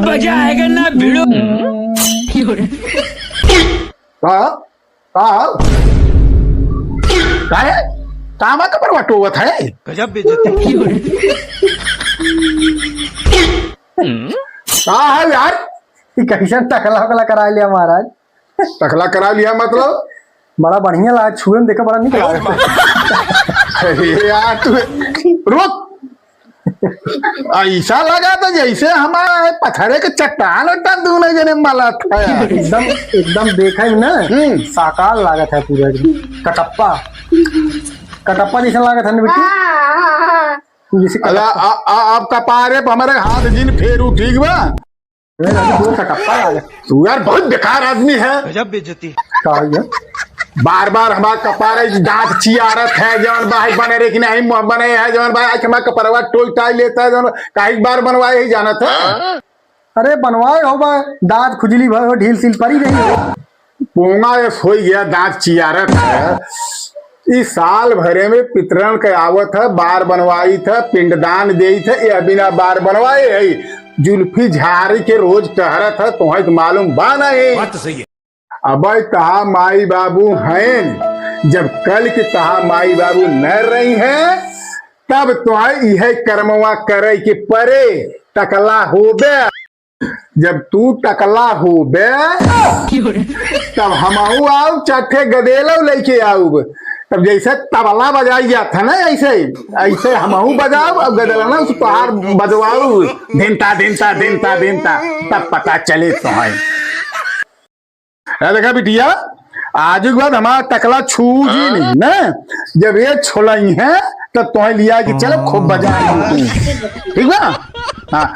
मजा आएगा ना भिड़ो। काय कामा का परवा टोवत है गजब बेइज्जती। का है यार कैसन टकला वकला करा लिया महाराज। टकला करा लिया मतलब बड़ा बढ़िया लगा, छुए में देखा बड़ा निक लगा। अरे यार तू रुक, ऐसा लगा तो जैसे हमारा पत्थरे के चट्टान वट्टान दूने जने माला था यार। एकदम एकदम देखा ही ना, साकार लागत है पूरा एकदम। कटप्पा कटप्पा जैसा लागत है ना बेटी, जैसे अरे आप कपारे पे हमारे हाथ जिन फेरू ठीक बा। कटप्पा लागत। तू यार बहुत बेकार आदमी है। गजब बेइज्जती। का है? बार बार हमारा कपारे दांत चियारत है जौन भाई बने रे कि नहीं मुंह बने है जौन भाई आज हमारा कपरवा टोई टाई लेता है जौन कई बार बनवाए ही जाना था। अरे बनवाए हो बा, दांत खुजली भर हो, ढील सिल परी रही हो। पोंगा ये हो गया दांत चियारत है। इस साल भरे में पितरन के आवत है, बार बनवाई था, पिंडदान दे थे, ये बिना बार बनवाए है जुल्फी झाड़ी के रोज टहरत है। तुम्हें मालूम बा नहीं बात तो सही है। अब तहा माई बाबू हैं, जब कल की तहा माई बाबू न रही हैं तब तुम्हें यह कर्मवा करे के परे टकला होबे। जब तू टकला होबे तब हमहू आओ चट्ठे गदेलो लेके आऊब। तब जैसे तबला बजाई जाता है ना ऐसे ऐसे हमहू बजाओ अब गदलना उस पहाड़ बजवाऊ धिनता धिनता धिनता धिनता तब पता चले तुम्हें। देखा बिटिया आज के बाद हमारा टकला छू ही नहीं ना, जब ये छोलाई है तब तुम्हें लिया कि चलो खूब बजा ठीक है। हाँ